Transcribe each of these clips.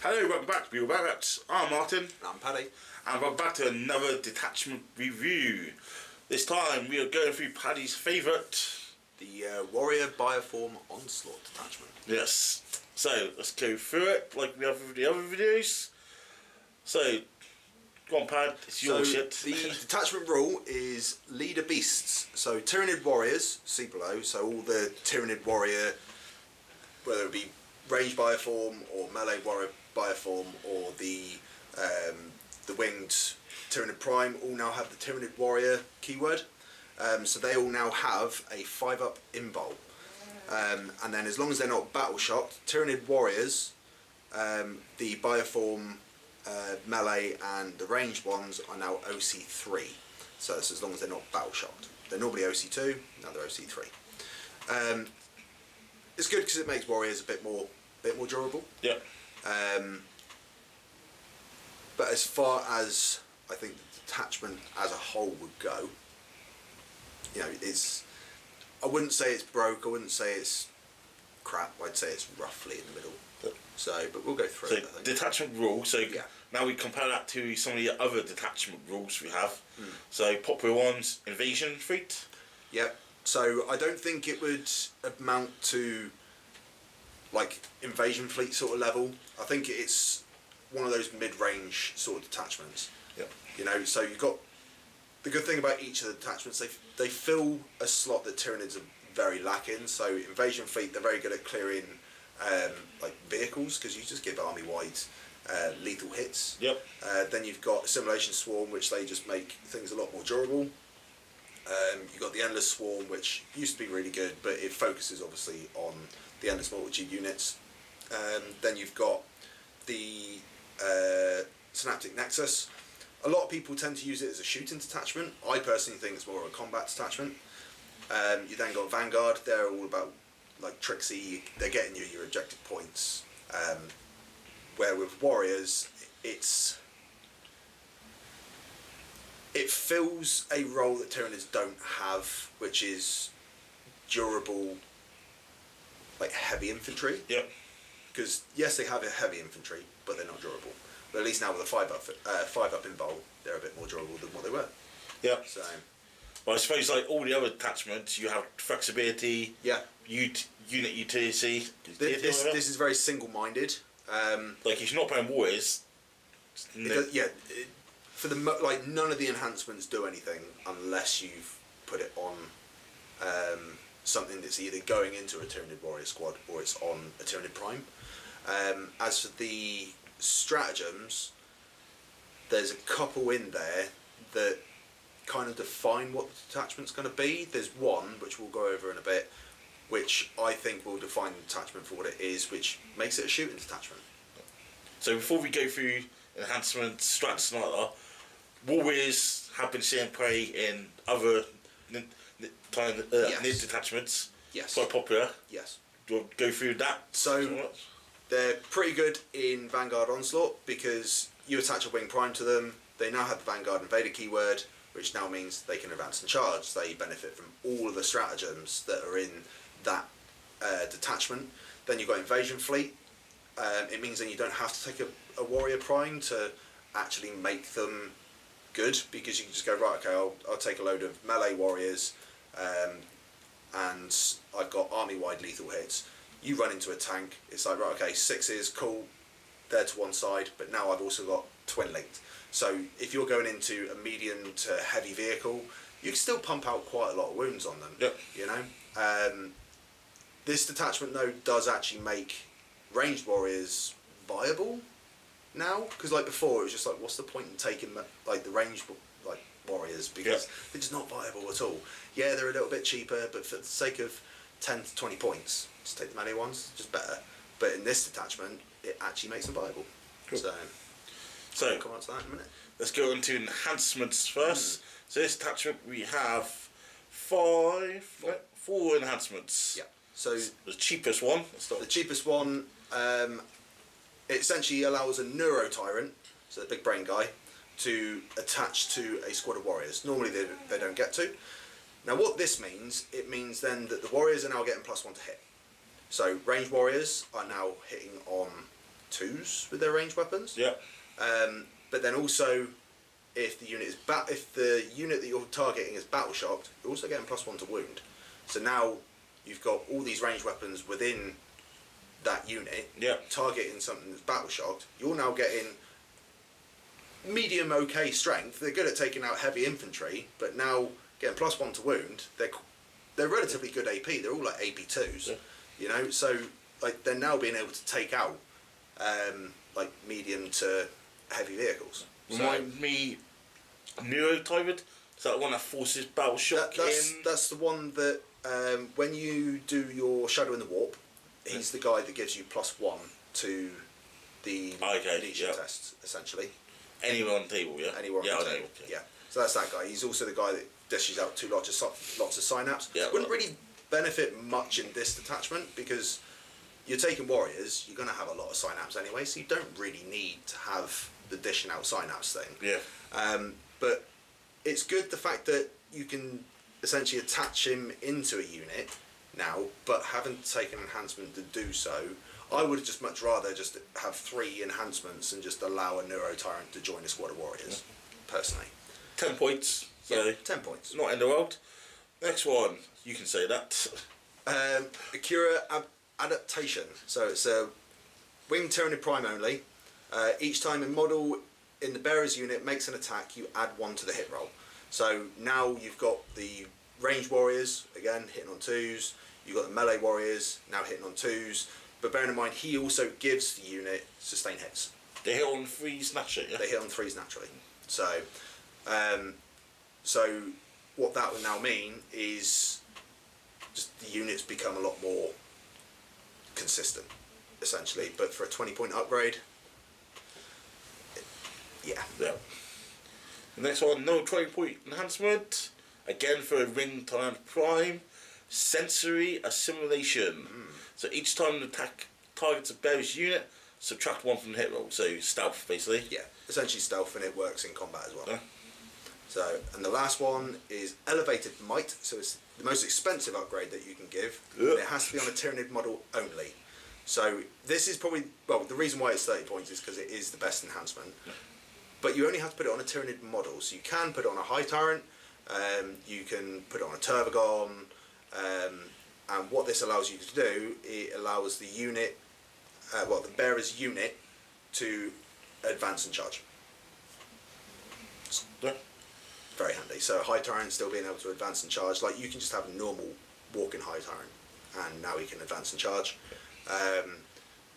Hello, welcome back to Bioform. I'm Martin. And I'm Paddy. And we're back to another detachment review. This time we are going through Paddy's favourite, the Warrior Bioform Onslaught detachment. Yes. So let's go through it like we have with the other videos. So go on, Pad, it's your shit. The detachment rule is leader beasts. So Tyranid warriors, see below, so all the Tyranid warrior, whether it be range bioform or melee warrior bioform or the winged Tyranid Prime, all now have the Tyranid warrior keyword. So they all now have a 5-up invul. And then as long as they're not battle shocked, Tyranid warriors, the bioform melee and the ranged ones are now OC3. So that's as long as they're not battle shocked. They're normally OC2, now they're OC3. It's good because it makes warriors a bit more durable. Yeah. But as far as I think the detachment as a whole would go, you know, I wouldn't say it's broke, I wouldn't say it's crap, I'd say it's roughly in the middle. So, but we'll go through it, I think. Detachment rule, so yeah. Now we compare that to some of the other detachment rules we have. So popular ones, invasion feat. Yep. So I don't think it would amount to like invasion fleet sort of level. I think it's one of those mid-range sort of detachments. Yep. You know, so you've got the good thing about each of the detachments, they fill a slot that Tyranids are very lacking. So invasion fleet, they're very good at clearing like vehicles because you just give army-wide lethal hits. Yep. Then you've got assimilation swarm, which they just make things a lot more durable. You've got the endless swarm, which used to be really good, but it focuses obviously on the endless multitude units. Then you've got the synaptic nexus. A lot of people tend to use it as a shooting detachment. I personally think it's more of a combat detachment. You then got Vanguard. They're all about like tricksy. They're getting you your objective points. Where with warriors, it fills a role that Tyranids don't have, which is durable, like heavy infantry. Yep. Because yes, they have a heavy infantry, but they're not durable. But at least now with a 5-up invul, they're a bit more durable than what they were. Yeah. So. Well, I suppose like all the other attachments, you have flexibility. Yeah. Unit utility. This is very single-minded. Like if you're not playing warriors. For the like none of the enhancements do anything unless you've put it on something that's either going into a Tyranid warrior squad or it's on a Tyranid Prime. As for the stratagems, there's a couple in there that kind of define what the detachment's going to be. There's one, which we'll go over in a bit, which I think will define the detachment for what it is, which makes it a shooting detachment. So before we go through enhancements, strats and like that, warriors have been seen play in other NID detachments. Yes. Quite popular. Yes. Do you want to go through that? So they're pretty good in Vanguard Onslaught because you attach a Wing Prime to them. They now have the Vanguard Invader keyword, which now means they can advance and charge. They benefit from all of the stratagems that are in that detachment. Then you've got Invasion Fleet. It means then you don't have to take a Warrior Prime to actually make them good, because you can just go, right, okay, I'll take a load of melee warriors and I've got army-wide lethal hits. You run into a tank, it's like, right, okay, 6s, cool, they're to one side, but now I've also got twin linked. So if you're going into a medium to heavy vehicle, you can still pump out quite a lot of wounds on them. Yep. You know, this detachment though does actually make ranged warriors viable now, because like before it was just like, what's the point in taking like the ranged like warriors, because they're just not viable at all. Yeah, they're a little bit cheaper, but for the sake of 10 to 20 points, just take the melee ones, just better. But in this detachment, it actually makes them viable. Cool. So we'll come on to that in a minute. Let's go on to enhancements first. So this attachment we have four enhancements. Yeah. So the cheapest one. The cheapest one, it essentially allows a Neuro Tyrant, so the big brain guy, to attach to a squad of warriors. Normally they don't get to. Now what this means, it means then that the warriors are now getting +1 to hit. So ranged warriors are now hitting on 2s with their ranged weapons. Yeah. But then also, if the unit that you're targeting is battle shocked, you're also getting +1 to wound. So now you've got all these ranged weapons within that unit. Yeah. Targeting something that's battle shocked. You're now getting medium okay strength. They're good at taking out heavy infantry, but now getting +1 to wound. They're relatively good AP. They're all like AP2s. Yeah. You know, so like they're now being able to take out like medium to heavy vehicles. Remind me, Nero Tyrant. Is that the one that forces battle shock in? That's the one that when you do your Shadow in the Warp, he's the guy that gives you +1 to the leadership tests, essentially. Anywhere on the table, yeah. Anywhere on the table, yeah. So that's that guy. He's also the guy that dishes out lots of synapse. Yeah, Wouldn't really benefit much in this detachment because you're taking warriors. You're going to have a lot of synapse anyway, so you don't really need to have the dishing out synapse thing. Yeah. But it's good the fact that you can essentially attach him into a unit now, but having taken enhancement to do so, I would just much rather just have 3 enhancements and just allow a Neuro Tyrant to join a squad of warriors, personally. 10 points. So yeah, 10 points. Not in the world. Next one, you can say that. Akira Adaptation. So it's a Winged Tyranid Prime only. Each time a model in the bearer's unit makes an attack, you add 1 to the hit roll. So now you've got the ranged warriors, again, hitting on 2s. You've got the melee warriors, now hitting on 2s. But bearing in mind, he also gives the unit sustain hits. They hit on 3s naturally, yeah? They hit on 3s naturally. So, so what that would now mean is just the units become a lot more consistent, essentially. But for a 20-point upgrade, yeah. Yeah. The next one, no 20-point enhancement. Again for a Ring Tyrant Prime. Sensory Assimilation. So each time an attack targets a bearish unit, subtract 1 from the hit roll. So stealth, basically. Yeah, essentially stealth, and it works in combat as well. Yeah. So, and the last one is Elevated Might. So it's the most expensive upgrade that you can give. Yeah. And it has to be on a Tyranid model only. So this is probably, well, the reason why it's 30 points is because it is the best enhancement. Yeah. But you only have to put it on a Tyranid model. So you can put it on a High Tyrant, you can put it on a Turbogon, and what this allows you to do, it allows the unit, the bearer's unit, to advance and charge. Yeah. Very handy. So High Tyrant still being able to advance and charge. Like, you can just have a normal walking High Tyrant, and now he can advance and charge.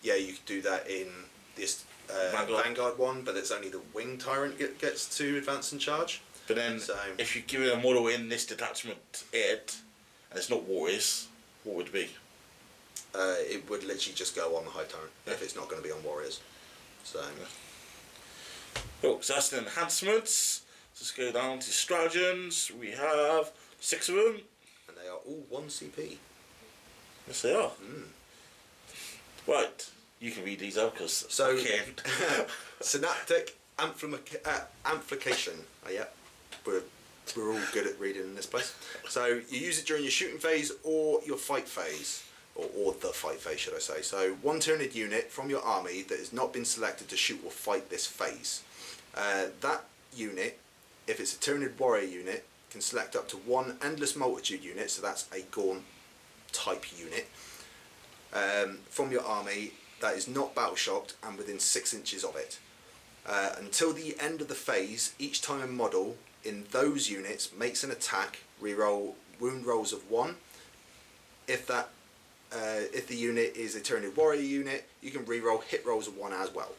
Yeah, you could do that in this Vanguard one, but it's only the Wing Tyrant gets to advance and charge. But then, if you give it a model in this detachment and it's not warriors, what would it be? It would literally just go on the High Tyrant if it's not going to be on warriors. So, cool. So that's the enhancements. Let's go down to stratagems. We have 6 of them. And they are all 1 CP. Yes, they are. Right. You can read these out because so, I can't. Synaptic Amplification. Oh, yeah. We're all good at reading in this place. So you use it during your shooting phase or your fight phase. Or the fight phase, should I say. So 1 Tyranid unit from your army that has not been selected to shoot or fight this phase. That unit, if it's a Tyranid warrior unit, can select up to 1 Endless Multitude unit, so that's a Gorn type unit, from your army that is not battle shocked and within 6 inches of it. Until the end of the phase, each time a model in those units makes an attack, reroll wound rolls of 1. If the unit is a Tyranid warrior unit, you can reroll hit rolls of 1 as well.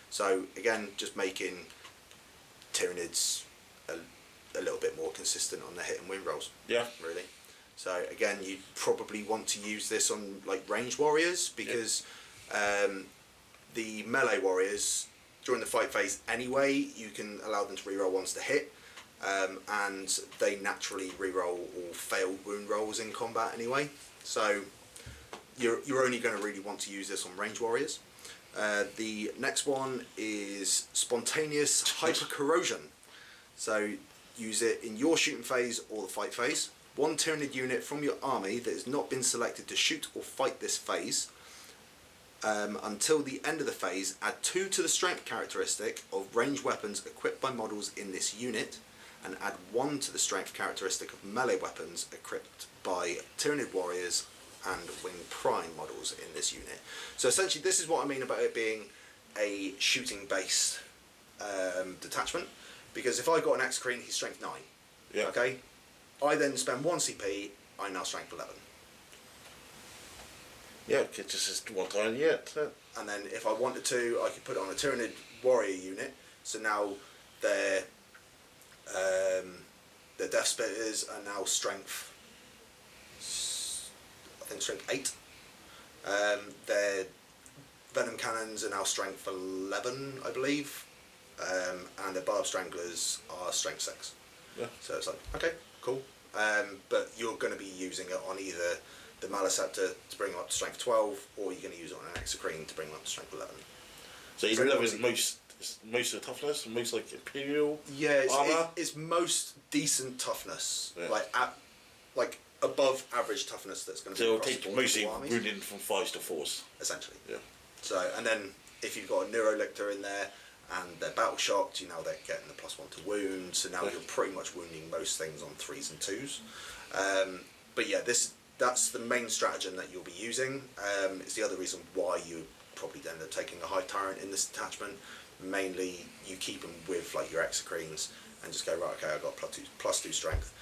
So again, just making Tyranids a little bit more consistent on the hit and win rolls. Yeah. Really. So again, you probably want to use this on like ranged warriors because the melee warriors during the fight phase anyway, you can allow them to reroll once to hit, and they naturally reroll all failed wound rolls in combat anyway. So you're only going to really want to use this on ranged warriors. The next one is Spontaneous Hypercorrosion. So use it in your shooting phase or the fight phase. 1 Tyranid unit from your army that has not been selected to shoot or fight this phase. Until the end of the phase, add 2 to the strength characteristic of ranged weapons equipped by models in this unit, and add 1 to the strength characteristic of melee weapons equipped by Tyranid Warriors and Wing Prime models in this unit. So essentially this is what I mean about it being a shooting based detachment, because if I got an X-Creen, he's strength 9. Yeah. Okay? I then spend 1 CP, I'm now strength 11. Yeah, it just is one time yet. And then if I wanted to, I could put it on a Tyranid Warrior unit, so now their Death Spitters are now strength, I think strength 8. Their Venom Cannons are now strength 11, I believe, and the Barb Stranglers are strength 6. Yeah. So it's like, okay, cool. But you're going to be using it on either the Maliceptor to bring them up to strength 12, or you're going to use it on an Exocrine to bring them up to strength 11. So 11 is most of the toughness, most like Imperial armor? It's most decent toughness, Yeah. like above average toughness that's going to So be it'll take mostly wounding from 5s to 4s. essentially. Yeah. So, and then if you've got a Neurolictor in there and they're battle shocked, you know they're getting the +1 to wound, so now you're pretty much wounding most things on 3s and 2s. But yeah, that's the main stratagem that you'll be using. It's the other reason why you probably end up taking a High Tyrant in this detachment. Mainly you keep them with like your Exocrines and just go, right, okay, I've got +2 strength.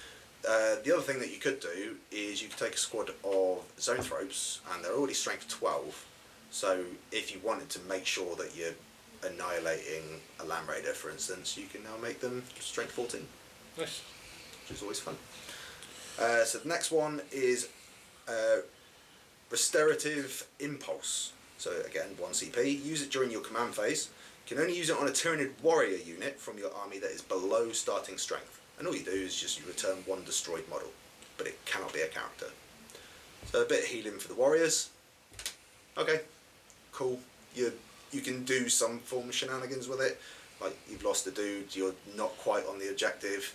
The other thing that you could do is you could take a squad of Zoanthropes, and they're already strength 12. So if you wanted to make sure that you're annihilating a Land Raider, for instance, you can now make them strength 14. Nice. Which is always fun. So the next one is Restorative Impulse. So again, 1 CP. Use it during your command phase. You can only use it on a Tyranid Warrior unit from your army that is below starting strength. And all you do is just you return 1 destroyed model, but it cannot be a character. So a bit of healing for the warriors. Okay, cool. You can do some form of shenanigans with it. Like you've lost a dude, you're not quite on the objective.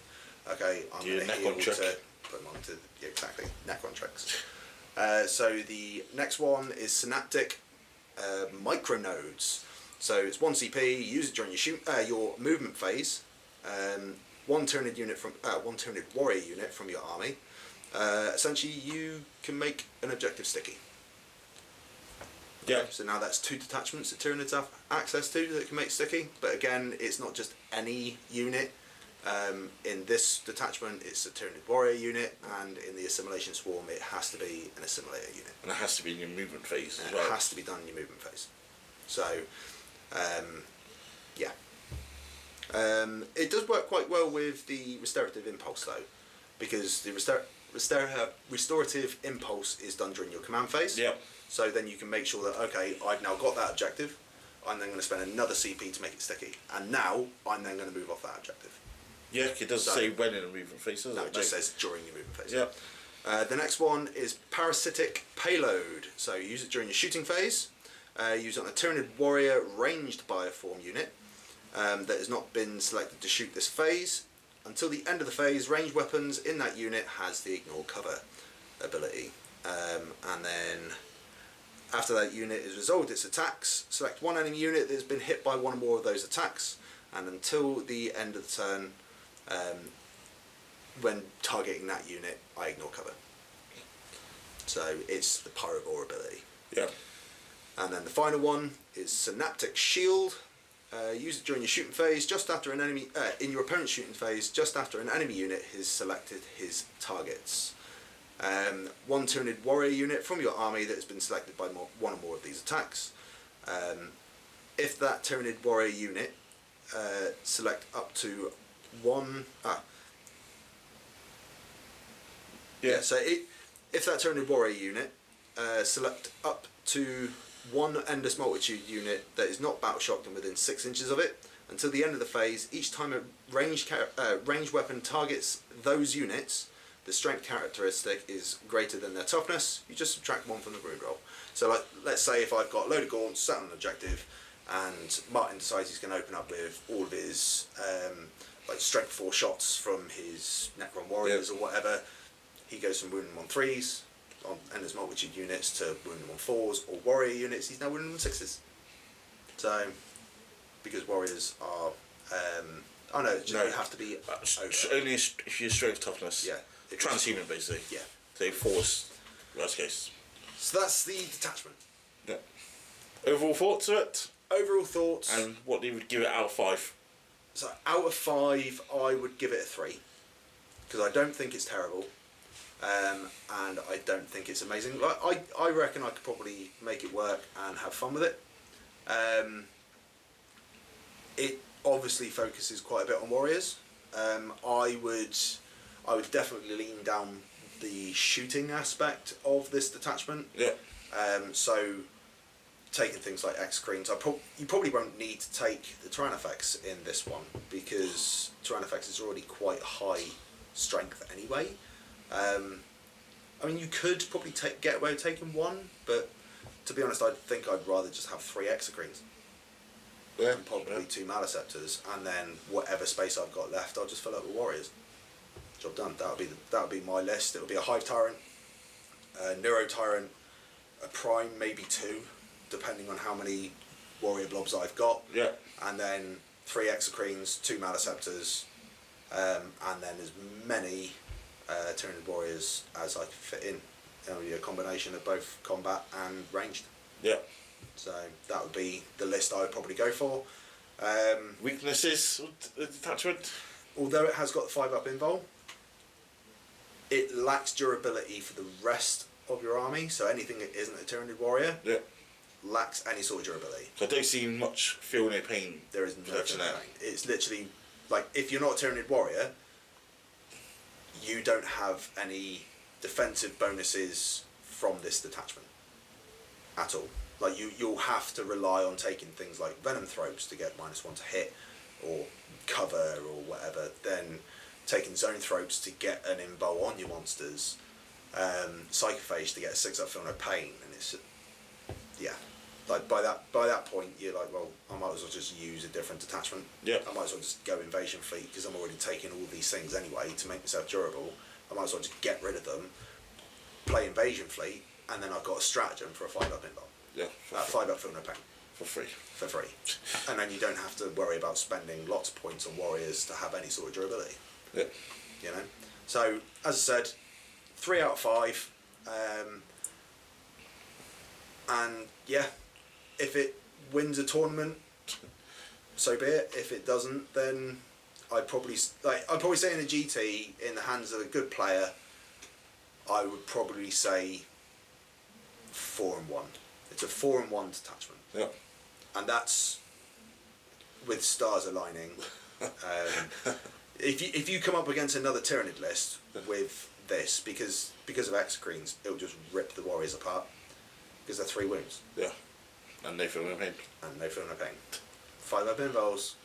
Okay, I'm going to heal to put them onto exactly Necron tricks. So the next one is Synaptic Micronodes. So it's 1 CP. Use it during your movement phase. 1 Tyranid unit from 1 Tyranid Warrior unit from your army. Essentially, you can make an objective sticky. Yeah. So now that's 2 detachments that Tyranids have access to that can make sticky. But again, it's not just any unit. In this detachment, it's a Tyranid Warrior unit, and in the Assimilation Swarm, it has to be an Assimilator unit. And it has to be in your movement phase as And well. it has to be done in your movement phase. So, yeah. It does work quite well with the Restorative Impulse though, because the Restorative Impulse is done during your command phase. Yep. So then you can make sure that, okay, I've now got that objective, I'm then going to spend another CP to make it sticky, and now I'm then going to move off that objective. Yeah, it doesn't say when in a movement phase, does it? No, it just says during your movement phase. Yeah. The next one is Parasitic Payload. So use it during your shooting phase. Use it on a Tyranid Warrior ranged Bioform unit that has not been selected to shoot this phase. Until the end of the phase, ranged weapons in that unit has the Ignore Cover ability. And then after that unit is resolved its attacks, select 1 enemy unit that has been hit by 1 or more of those attacks, and until the end of the turn, when targeting that unit, I ignore cover. So it's the Pyrovore ability. Yeah. And then the final one is Synaptic Shield. Use it during your shooting phase, just after an enemy in your opponent's shooting phase, just after an enemy unit has selected his targets. 1 Tyranid Warrior unit from your army that has been selected by 1 or more of these attacks. If that Tyranid Warrior unit select up to 1. So if that Tyranid Warrior unit select up to 1 Endless Multitude unit that is not battle shocked and within 6 inches of it, until the end of the phase, each time a ranged weapon targets those units, the strength characteristic is greater than their toughness, you just subtract 1 from the wound roll. So like, let's say if I've got a load of gaunts sat on an objective, and Martin decides he's going to open up with all of his like strength 4 shots from his Necron Warriors or whatever, he goes from wounding on 3s, on Endless Multitude units to wound them on 4s, or warrior units, he's now wounding them on 6s. So, because warriors are, oh no, you have to be only if you're strength toughness. Yeah. Transhuman, basically. Yeah. So force, worst case. So that's the detachment. Yeah. Overall thoughts of it? Overall thoughts. And what you would give it out of 5? So out of 5, I would give it a 3. Because I don't think it's terrible. And I don't think it's amazing. Like, I reckon I could probably make it work and have fun with it. It obviously focuses quite a bit on warriors. I would definitely lean down the shooting aspect of this detachment. Yeah. So taking things like X-Creams, you probably won't need to take the Tyrannofex in this one because Tyrannofex is already quite high strength anyway. I mean, you could probably get away with taking 1, but to be honest, I think I'd rather just have 3 Execremes. Yeah. And probably 2 Maliceptors, and then whatever space I've got left, I'll just fill up with warriors. Job done. That would be my list. It would be a Hive Tyrant, a Neuro Tyrant, a Prime, maybe 2, depending on how many warrior blobs I've got. Yeah. And then 3 Execremes, 2 Maliceptors, and then as many Tyranid Warriors as I could fit in. It would be a combination of both combat and ranged. Yeah. So that would be the list I would probably go for. Weaknesses of the detachment? Although it has got the 5-up invul, it lacks durability for the rest of your army. So anything that isn't a Tyranid Warrior lacks any sort of durability. So I don't see much feel no pain. There is no pain. It's literally like if you're not a Tyranid Warrior, you don't have any defensive bonuses from this detachment at all. Like you'll have to rely on taking things like Venom Thropes to get -1 to hit, or cover or whatever. Then taking Zone Thropes to get an invul on your monsters, Psychophage to get a 6-up Feel No Pain, and it's like by that point you're like, well, I might as well just use a different detachment. Yeah. I might as well just go Invasion Fleet because I'm already taking all these things anyway to make myself durable. I might as well just get rid of them, play Invasion Fleet, and then I've got a stratagem for a 5-up invul. Yeah. 5-up Feel No Pain. For free. For free. And then you don't have to worry about spending lots of points on warriors to have any sort of durability. Yeah. You know? So, as I said, 3 out of 5. And yeah, if it wins a tournament, so be it. If it doesn't, then I'd probably say in a GT, in the hands of a good player, I would probably say 4-1. It's a 4-1 detachment. Yeah. And that's with stars aligning. If you come up against another Tyranid list with this, because of Execremes, it'll just rip the warriors apart. Because they're 3 wounds. Yeah. And no feel no pain. And no feel no pain. 5-up invols.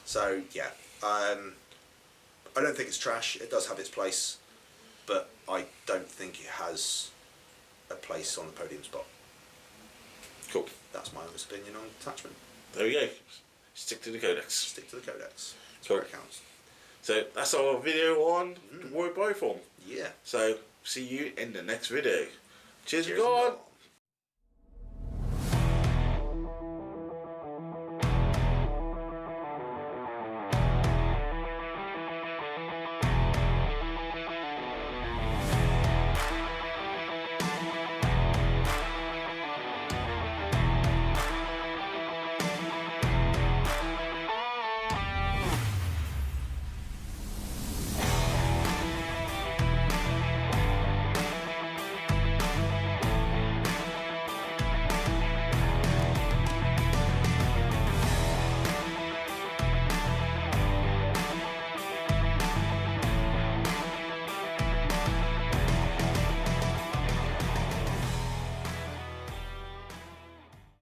So yeah, I don't think it's trash. It does have its place, but I don't think it has a place on the podium spot. Cool. That's my honest opinion on detachment. There we go. Stick to the codex. Stick to the codex. That's Cool. where it counts. So that's our video on the Warrior Bioform. Yeah. So see you in the next video. Cheers, Cheers God. and God.